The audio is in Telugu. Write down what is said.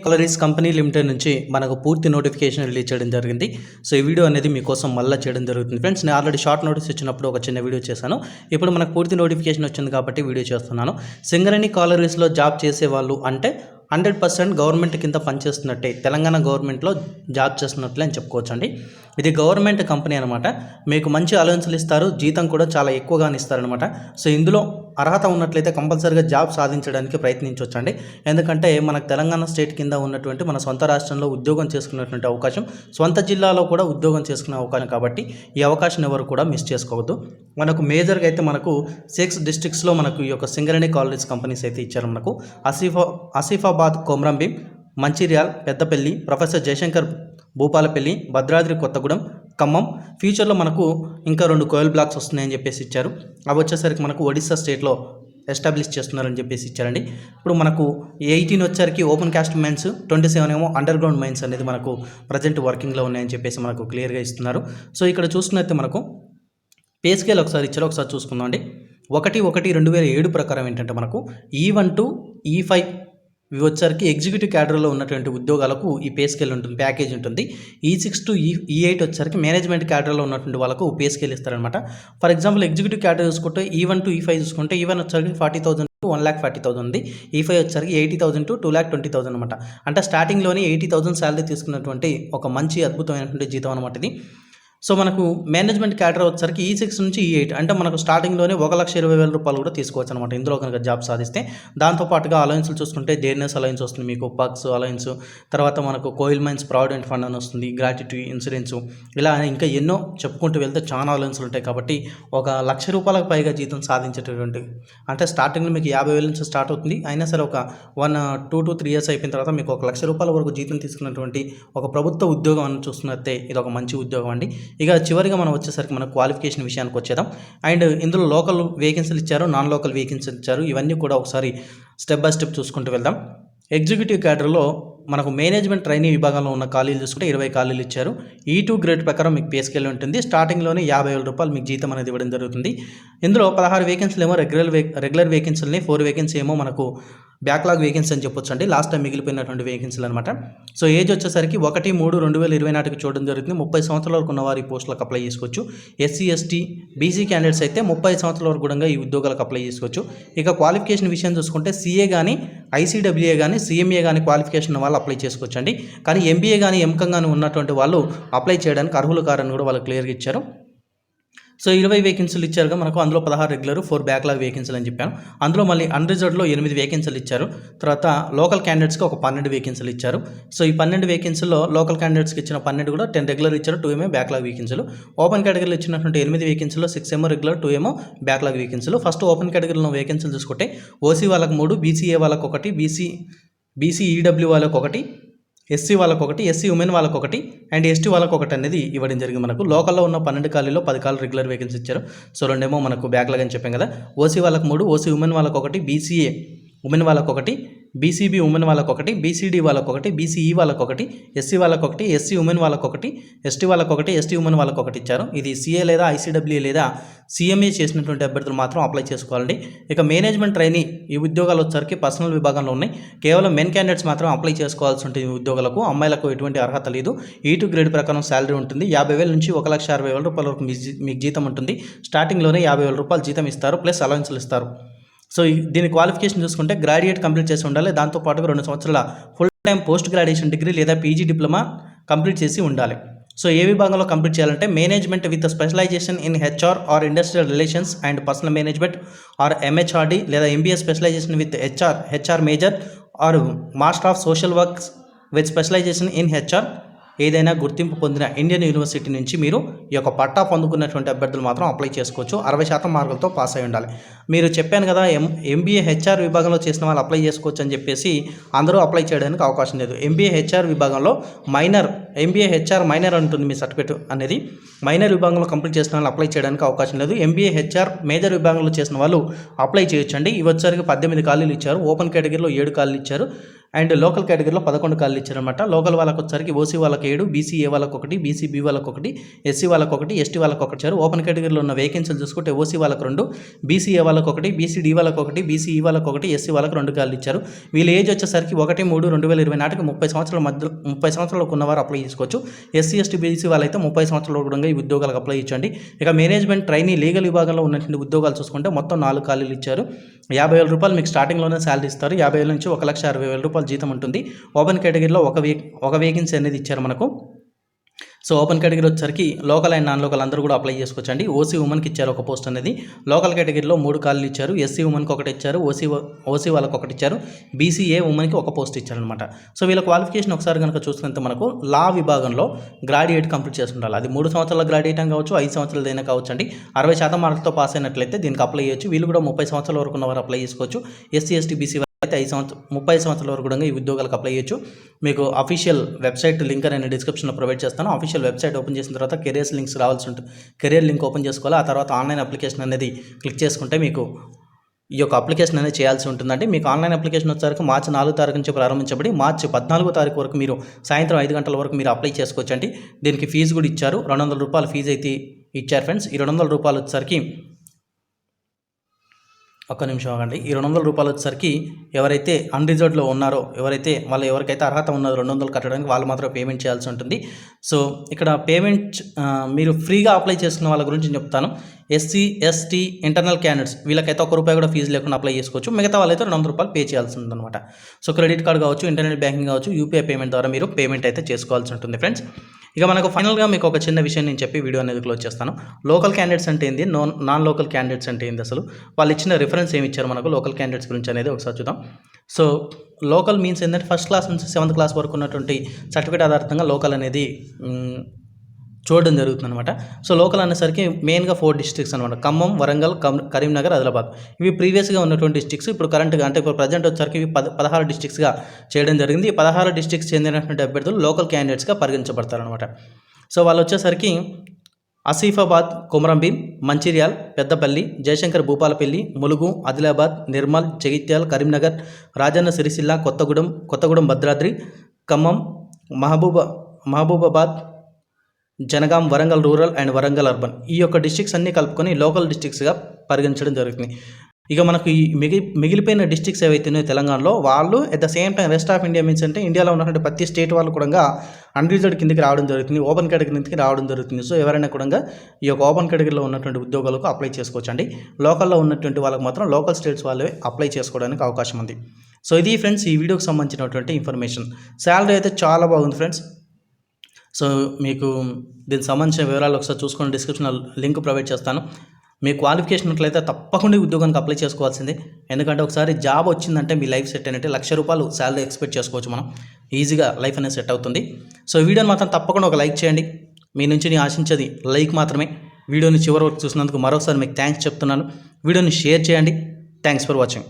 కాలరీస్ కంపెనీ లిమిటెడ్ నుంచి మనకు పూర్తి నోటిఫికేషన్ రిలీజ్ చేయడం జరిగింది. సో ఈ వీడియో అనేది మీకోసం మళ్ళీ చేయడం జరుగుతుంది ఫ్రెండ్స్. నేను ఆల్రెడీ షార్ట్ నోటీస్ ఇచ్చినప్పుడు ఒక చిన్న వీడియో చేశాను. ఇప్పుడు మనకు పూర్తి నోటిఫికేషన్ వచ్చింది కాబట్టి వీడియో చేస్తున్నాను. సింగరేణి కాలరీస్లో జాబ్ చేసే వాళ్ళు అంటే 100% గవర్నమెంట్ కింద పనిచేస్తున్నట్టే, తెలంగాణ గవర్నమెంట్లో జాబ్ చేస్తున్నట్లే అని చెప్పుకోవచ్చు అండి. ఇది గవర్నమెంట్ కంపెనీ అనమాట. మీకు మంచి అలవెన్స్లు ఇస్తారు, జీతం కూడా చాలా ఎక్కువగానే ఇస్తారనమాట. సో ఇందులో అర్హత ఉన్నట్లయితే కంపల్సరీగా జాబ్ సాధించడానికి ప్రయత్నించవచ్చండి. ఎందుకంటే మనకు తెలంగాణ స్టేట్ కింద ఉన్నటువంటి మన సొంత రాష్ట్రంలో ఉద్యోగం చేసుకునేటువంటి అవకాశం, సొంత జిల్లాలో కూడా ఉద్యోగం చేసుకునే అవకాశం కాబట్టి ఈ అవకాశం ఎవరు కూడా మిస్ చేసుకోవద్దు. మనకు మేజర్గా అయితే మనకు 6 డిస్ట్రిక్ట్స్లో మనకు ఈ యొక్క సింగరేణి కాలరీస్ కంపెనీస్ అయితే ఇచ్చారు. మనకు ఆసిఫాబాద్, కొమరంభీం, మంచిర్యాల్, పెద్దపల్లి, ప్రొఫెసర్ జయశంకర్ భూపాలపల్లి, భద్రాద్రి కొత్తగూడెం, ఖమ్మం. ఫ్యూచర్లో మనకు ఇంకా 2 కోయల్ బ్లాక్స్ వస్తున్నాయని చెప్పేసి ఇచ్చారు. అవి వచ్చేసరికి మనకు ఒడిస్సా స్టేట్లో ఎస్టాబ్లిష్ చేస్తున్నారని చెప్పేసి ఇచ్చారండి. ఇప్పుడు మనకు 18 వచ్చేసరికి ఓపెన్ కాస్ట్ మైన్స్, 27 ఏమో అండర్ గ్రౌండ్ మైన్స్ అనేది మనకు ప్రజెంట్ వర్కింగ్లో ఉన్నాయని చెప్పేసి మనకు క్లియర్గా ఇస్తున్నారు. సో ఇక్కడ చూసుకున్నట్లయితే మనకు పే స్కేల్ ఒకసారి ఇచ్చారు, ఒకసారి చూసుకుందాం అండి. 1/1/2007 ప్రకారం ఏంటంటే మనకు E1 to E5 ఇవి వచ్చరికి ఎగ్జిక్యూటివ్ క్యాడర్లో ఉన్నటువంటి ఉద్యోగాలకు ఈ పే స్కేల్ ఉంటుంది, ప్యాకేజ్ ఉంటుంది. E6 to E8 వచ్చరికి మేనేజ్మెంట్ క్యాడర్లో ఉన్నటువంటి వాళ్ళకు పే స్కేల్ ఇస్తారనమాట. ఫర్ ఎగ్జాంపుల్ ఎగ్జిక్యూటివ్ క్యాడర్ చూసుకుంటే E1 to E5 చూసుకుంటే E1 వచ్చరికి 40,000 to 1,40,000 ఉంది. E5 వచ్చరికి 80,000 to 2,20,000 అనమాట. అంటే స్టార్టింగ్లోనే 80,000 శాలరీ తీసుకున్నటువంటి ఒక మంచి అద్భుతమైనటువంటి జీతం అనమాట ఇది. సో మనకు మేనేజ్మెంట్ క్యాడర్ వచ్చరికి E6 నుంచి E8 అంటే మనకు స్టార్టింగ్లోనే 1,20,000 రూపాయలు కూడా తీసుకోవచ్చు అనమాట ఇందులో కనుక జాబ్ సాధిస్తే. దాంతోపాటుగా అలయన్స్లు చూసుకుంటే డేర్నెస్ అలయన్స్ వస్తుంది, మీకు పక్స్ అలయన్స్, తర్వాత మనకు కోయిల్ మైన్స్ ప్రావిడెంట్ ఫండ్ అని వస్తుంది, గ్రాట్యుటీ ఇన్సూరెన్స్, ఇలా ఇంకా ఎన్నో చెప్పుకుంటూ వెళ్తే చాలా అలయన్స్లు ఉంటాయి. కాబట్టి 1,00,000 రూపాయలకు పైగా జీతం సాధించేటటువంటి, అంటే స్టార్టింగ్లో మీకు 50,000 నుంచి స్టార్ట్ అవుతుంది. అయినా సరే ఒక 2 to 3 years అయిపోయిన తర్వాత మీకు 1,00,000 రూపాయల వరకు జీతం తీసుకున్నటువంటి ఒక ప్రభుత్వ ఉద్యోగం అని చూస్తున్నట్టే ఇది ఒక మంచి ఉద్యోగం అండి. ఇక చివరిగా మనం వచ్చేసరికి మన క్వాలిఫికేషన్ విషయానికి వచ్చేద్దాం. అండ్ ఇందులో లోకల్ వేకెన్సీలు ఇచ్చారు, నాన్ లోకల్ వేకెన్సీలు ఇచ్చారు. ఇవన్నీ కూడా ఒకసారి స్టెప్ బై స్టెప్ చూసుకుంటూ వెళ్దాం. ఎగ్జిక్యూటివ్ క్యాడర్లో మనకు మేనేజ్మెంట్ ట్రైనింగ్ విభాగంలో ఉన్న ఖాళీలు చూసుకుంటే 20 ఖాళీలు ఇచ్చారు. E2 గ్రేడ్ ప్రకారం మీకు పే స్కేల్ ఉంటుంది. స్టార్టింగ్లోనే 50,000 రూపాయలు మీకు జీతం అనేది ఇవ్వడం జరుగుతుంది. ఇందులో 16 వేకెన్సీలు ఏమో రెగ్యులర్ వేకెన్సీలని, 4 వేకెన్సీ ఏమో మనకు బ్యాక్లాగ్ వేకెన్సీ అని చెప్పొచ్చు అండి, లాస్ట్ టైం మిగిలిపోయినటువంటి వేకెన్సీలు అనమాట. సో ఏజ్ వచ్చేసరికి 1/3/2024 చూడడం జరుగుతుంది. 30 సంవత్సరాల వరకు ఉన్నవారు ఈ పోస్టులకు అప్లై చేసుకోవచ్చు. SC ST BC క్యాండిడేట్స్ అయితే 30 సంవత్సరాల వరకు కూడా ఈ ఉద్యోగాలకు అప్లై చేసుకోవచ్చు. ఇక క్వాలిఫికేషన్ విషయం చూసుకుంటే CA కానీ, ICWA కానీ, CMA కానీ క్వాలిఫికేషన్ వాళ్ళు అప్లై చేసుకోవచ్చు అండి. కానీ MBA కానీ, MCOM కానీ ఉన్నటువంటి వాళ్ళు అప్లై చేయడానికి అర్హులు కారని కూడా వాళ్ళు క్లియర్గా ఇచ్చారు. సో 20 వేకెన్సీలు ఇచ్చారుగా మనకు, అందులో 16 రెగ్యులర్, 4 బ్యాక్లాగ్ వేకెన్సీలు అని చెప్పాను. అందులో మళ్ళీ అన్రిజర్వ్డ్లో 8 వేకెన్సీలు ఇచ్చారు. తర్వాత లోకల్ క్యాండిడేట్స్కి ఒక 12 వేకెన్సీలు ఇచ్చారు. సో ఈ 12 వేకెన్సీల్లో లోకల్ క్యాండిడేట్స్కి ఇచ్చిన 12 కూడా 10 రెగ్యులర్ ఇచ్చారు, 2 ఏమో బ్యాక్లాగ్ వేకెన్సీలు. ఓపెన్ కేటగిరీలో ఇచ్చినటువంటి 8 వేకెన్సీలో 6 ఏమో రెగ్యులర్, 2 ఏమో బ్యాక్లాగ్ వేకెన్సీలు. ఫస్ట్ ఓపెన్ కేటగిరీలో వేకెన్సీలు చూసుకుంటే OC వాళ్ళకు 3, BCA వాళ్ళకు 1, BCEW వాళ్ళకు 1, SC వాళ్ళకు 1, SC ఉమెన్ వాళ్ళకు 1 అండ్ ST వాళ్ళకు 1 అనేది ఇవ్వడం జరిగింది. మనకు లోకల్లో ఉన్న 12 ఖాళీలో 10 ఖాళీలు రెగ్యులర్ వేకెన్సీ ఇచ్చారు. సో 2 ఏమో మనకు బ్యాక్లాగ్ అని చెప్పాం కదా. OC వాళ్ళకు 3, OC ఉమెన్ వాళ్ళకు 1, BCA ఉమెన్ వాళ్ళకు 1, BCB ఉమెన్ వాళ్ళకు 1, BCD వాళ్ళకు 1, BCE వాళ్ళకు 1, SC వాళ్ళకు 1, SC ఉమెన్ వాళ్ళకు 1, ST వాళ్ళకు 1, ST ఉమెన్ వాళ్ళకు 1 ఇచ్చారు. ఇది CA లేదా ICWA లేదా CMA చేసినటువంటి అభ్యర్థులు మాత్రం అప్లై చేసుకోవాలండి. ఇక మేనేజ్మెంట్ ట్రైనింగ్ ఈ ఉద్యోగాలు వచ్చరికి పర్సనల్ విభాగంలో ఉన్నాయి. కేవలం మెన్ క్యాండిడేట్స్ మాత్రం అప్లై చేసుకోవాల్సి ఉంటుంది ఈ ఉద్యోగాలకు. అమ్మాయిలకు ఎటువంటి అర్హత లేదు. E2 గ్రేడ్ ప్రకారం శాలరీ ఉంటుంది. 50,000 నుంచి 1,60,000 రూపాయల వరకు మీకు జీతం ఉంటుంది. స్టార్టింగ్లోనే 50,000 రూపాయలు జీతం ఇస్తారు, ప్లస్ అలవెన్స్లు ఇస్తారు. సో దీని క్వాలిఫికేషన్ చూసుకుంటే గ్రాడ్యుయేట్ కంప్లీట్ చేసి ఉండాలి. దాంతోపాటుగా 2 సంవత్సరాల full time post graduation degree లేదా PG డిప్లొమా కంప్లీట్ చేసి ఉండాలి. సో ఏ విభాగంలో కంప్లీట్ చేయాలంటే management with specialisation in HR or industrial relations and personnel management or MHRD లేదా MBA specialisation with HR major or master of social works with specialisation in HR ఏదైనా గుర్తింపు పొందిన ఇండియన్ యూనివర్సిటీ నుంచి మీరు ఈ యొక్క పట్టా పొందుకున్నటువంటి అభ్యర్థులు మాత్రం అప్లై చేసుకోవచ్చు. 60% మార్కులతో పాస్ అయి ఉండాలి. మీరు చెప్పాను కదా MBA HR విభాగంలో చేసిన వాళ్ళు అప్లై చేసుకోవచ్చు అని చెప్పేసి, అందరూ అప్లై చేయడానికి అవకాశం లేదు. MBA HR విభాగంలో MBA HR మైనర్ ఉంటుంది మీ సర్టిఫికేట్ అనేది. మైనర్ విభాగంలో కంప్లీట్ చేసిన వాళ్ళు అప్లై చేయడానికి అవకాశం లేదు. MBA HR మేజర్ విభాగంలో చేసిన వాళ్ళు అప్లై చేయొచ్చండి. ఇవి వచ్చరికి 18 ఖాళీలు ఇచ్చారు. ఓపెన్ కేటగిరీలో 7 ఖాళీలు ఇచ్చారు. అండ్ లోకల్ కేటగిరీలో 11 ఖాళీలు ఇచ్చారనమాట. లోకల్ వాళ్ళకి వచ్చేసరికి ఓసీ వాళ్ళకి 7, బీసీఏ వాళ్ళకి 1, బీసీబీ వాళ్ళకి 1, ఎస్సీ వాళ్ళకి 1, ఎస్టీ వాళ్ళకి 1 ఇచ్చారు. ఓపెన్ కేటగిరీలో ఉన్న వేకెన్సీలు చూసుకుంటే ఓసీ వాళ్ళకి 2, బీసీఏ వాళ్ళకి 1, బీసీడీ వాళ్ళకి 1, బీసీఈ వాళ్ళకి 1, ఎస్సీ వాళ్ళకి 2 ఖాళీలు ఇచ్చారు. వీళ్ళ ఏజ్ వచ్చేసరికి 1/3/2020 నాటికి 30 సంవత్సరాల మధ్య 30 సంవత్సరాలకు ఉన్నవారు అప్లై చేసుకోవచ్చు. ఎస్సీ ఎస్టీ బీసీ వాళ్ళైతే 30 సంవత్సరాల కూడా ఈ ఉద్యోగాలకు అప్లై ఇచ్చండి. ఇక మేనేజ్మెంట్ ట్రైనీ లీగల్ విభాగంలో ఉన్నటువంటి ఉద్యోగాలు చూసుకుంటే మొత్తం 4 ఖాళీలు ఇచ్చారు. 50,000 రూపాయలు మీకు స్టార్టింగ్లోనే శాలరీ ఇస్తారు. 50,000 నుంచి 1,60,000 రూపాయలు జీతం ఉంటుంది. ఓపెన్ కేటగిరీలో ఒక వేకెన్సీ అనేది ఇచ్చారు మనకు. సో ఓపెన్ కేటగిరీ వచ్చేసరికి లోకల్ అండ్ నాన్ లోకల్ అందరూ కూడా అప్లై చేసుకోవచ్చండి. ఓసీ ఉమెన్కి ఇచ్చారు ఒక పోస్ట్ అనేది. లోకల్ కేటగిరీలో 3 ఖాళీలు ఇచ్చారు. ఎస్సీ ఉమెన్కి 1 ఇచ్చారు, ఓసీ వాళ్ళకి 1 ఇచ్చారు, బీసీఏ ఉమెన్కి 1 పోస్ట్ ఇచ్చారనమాట. సో వీళ్ళ క్వాలిఫికేషన్ ఒకసారి కనుక చూసుకుంటే మనకు లా విభాగంలో గ్రాడ్యుయేట్ కంప్లీట్ చేసి ఉండాలి. అది 3 సంవత్సరాల గ్రాడ్యుయేట్ అని కావచ్చు, 5 సంవత్సరాలదైనా కావచ్చు అండి. 60% మార్కులతో పాస్ అయినట్లయితే దీనికి అప్లై చేయొచ్చు. వీళ్ళు కూడా 30 సంవత్సరాల వరకు ఉన్నవారు అప్లై చేసుకోవచ్చు. ఎస్సీ ఎస్టీ బీసీ అయితే 30 సంవత్సరాల వరకు కూడా ఈ ఉద్యోగాలకు అప్లై చేయొచ్చు. మీకు అఫీషియల్ వెబ్సైట్ లింక్ నేను డిస్క్రిప్షన్లో ప్రొవైడ్ చేస్తాను. అఫీషియల్ వెబ్సైట్ ఓపెన్ చేసిన తర్వాత కెరియర్స్ లింక్స్ రావాల్సి ఉంటుంది. కెరియర్ లింక్ ఓపెన్ చేసుకోవాలి. ఆ తర్వాత ఆన్లైన్ అప్లికేషన్ అనేది క్లిక్ చేసుకుంటే మీకు ఈ యొక్క అప్లికేషన్ అనేది చేయాల్సి ఉంటుందండి. మీకు ఆన్లైన్ అప్లికేషన్ వచ్చేసరికి మార్చి 4 తారీఖు నుంచి ప్రారంభించబడి మార్చి 14 తారీఖు వరకు మీరు సాయంత్రం 5 గంటల వరకు మీరు అప్లై చేసుకోవచ్చండి. దీనికి ఫీజు కూడా ఇచ్చారు. 200 రూపాయలు ఫీజు అయితే ఇచ్చారు ఫ్రెండ్స్. ఈ 200 రూపాయలు వచ్చేసరికి ఒక్క నిమిషం ఆగండి. ఈ 200 రూపాయలు వచ్చేసరికి ఎవరైతే అన్రిజర్వ్డ్లో ఉన్నారో, ఎవరికైతే అర్హత ఉన్నదో 200 కట్టడానికి వాళ్ళు మాత్రం పేమెంట్ చేయాల్సి ఉంటుంది. సో ఇక్కడ పేమెంట్ మీరు ఫ్రీగా అప్లై చేసుకున్న వాళ్ళ గురించి చెప్తాను. ఎస్సీ ఎస్టీ ఇంటర్నల్ క్యాండిడేట్స్ వీళ్ళకైతే ₹1 కూడా ఫీజు లేకుండా అప్లై చేసుకోవచ్చు. మిగతా వాళ్ళైతే ₹200 పే చేయాల్సి ఉందన్నమాట. సో క్రెడిట్ కార్డు కావచ్చు, ఇంటర్నెట్ బ్యాంకింగ్ కావచ్చు, యూపీఐ పేమెంట్ ద్వారా మీరు పేమెంట్ అయితే చేసుకోవాల్సి ఉంటుంది ఫ్రెండ్స్. ఇక మనకు ఫైనల్గా మీకు ఒక చిన్న విషయం నేను చెప్పి వీడియో అనేది క్లోజ్ చేస్తాను. లోకల్ క్యాండిడేట్స్ అంటే ఏంది, నాన్ లోకల్ క్యాండిడేట్స్ అంటే ఏంది, అసలు వాళ్ళు ఇచ్చిన రిఫరెన్స్ ఏమి ఇచ్చారు మనకు లోకల్ క్యాండిడేట్స్ గురించి అనేది ఒకసారి చూద్దాం. సో లోకల్ మీన్స్ ఏంటంటే ఫస్ట్ క్లాస్ నుంచి 7th క్లాస్ వరకు ఉన్నటువంటి సర్టిఫికేట్ ఆధారితంగా లోకల్ అనేది చూడడం జరుగుతుంది అనమాట. సో లోకల్ అనేసరికి మెయిన్గా 4 డిస్ట్రిక్ట్స్ అనమాట. ఖమ్మం, వరంగల్, కరీంనగర్, ఆదిలాబాద్. ఇవి ప్రీవియస్గా ఉన్నటువంటి డిస్ట్రిక్ట్స్. ఇప్పుడు కరెంట్గా అంటే ఇప్పుడు ప్రజెంట్ వచ్చేసరికి ఇవి 16 డిస్ట్రిక్ట్స్గా చేయడం జరిగింది. ఈ 16 డిస్ట్రిక్ట్స్ చెందినటువంటి అభ్యర్థులు లోకల్ క్యాండిడేట్స్గా పరిగణించబడతారనమాట. సో వాళ్ళు వచ్చేసరికి Asifabad, Komaram Bheem, Mancherial, Peddapalli, Jayashankar Bhupalpally, Mulugu, Adilabad, Nirmal, Jagtial, Karimnagar, Rajanna Sircilla, Kothagudem Bhadradri, Khammam, Mahabubabad, Jangaon, Warangal rural and Warangal urban. ఈ యొక్క డిస్ట్రిక్ట్స్ అన్నీ కలుపుకొని లోకల్ డిస్ట్రిక్ట్స్గా పరిగణించడం జరుగుతుంది. ఇక మనకు ఈ మిగిలిపోయిన డిస్ట్రిక్ట్స్ ఏవైతే ఉన్నాయో తెలంగాణలో, వాళ్ళు at the same time rest of India means అంటే ఇండియాలో ఉన్నటువంటి ప్రతి స్టేట్ వాళ్ళు కూడా అన్రిజర్వ్డ్ కిందకి రావడం జరుగుతుంది, ఓపెన్ కేటగిరీ కిందకి రావడం జరుగుతుంది. సో ఎవరైనా కూడా ఈ యొక్క ఓపెన్ కేటగిరీలో ఉన్నటువంటి ఉద్యోగాలకు అప్లై చేసుకోవచ్చు అండి. లోకల్లో ఉన్నటువంటి వాళ్ళకి మాత్రం లోకల్ స్టేట్స్ వాళ్ళే అప్లై చేసుకోవడానికి అవకాశం ఉంది. సో ఇది ఫ్రెండ్స్ ఈ వీడియోకి సంబంధించినటువంటి ఇన్ఫర్మేషన్. శాలరీ అయితే చాలా బాగుంది ఫ్రెండ్స్. సో మీకు దీనికి సంబంధించిన వివరాలు ఒకసారి చూసుకొని డిస్క్రిప్షన్లో లింక్ ప్రొవైడ్ చేస్తాను. మీ క్వాలిఫికేషన్ ఉన్నట్లయితే తప్పకుండా ఉద్యోగానికి అప్లై చేసుకోవాల్సిందే. ఎందుకంటే ఒకసారి జాబ్ వచ్చిందంటే మీ లైఫ్ సెట్ అయినట్టే. ₹1,00,000 శాలరీ ఎక్స్పెక్ట్ చేసుకోవచ్చు మనం. ఈజీగా లైఫ్ అనేది సెట్ అవుతుంది. సో ఈ వీడియోని మాత్రం తప్పకుండా ఒక లైక్ చేయండి. మీ నుంచి నేను ఆశించేది లైక్ మాత్రమే. వీడియోని చివరి వరకు చూసినందుకు మరోసారి మీకు థ్యాంక్స్ చెప్తున్నాను. వీడియోని షేర్ చేయండి. Thanks for watching.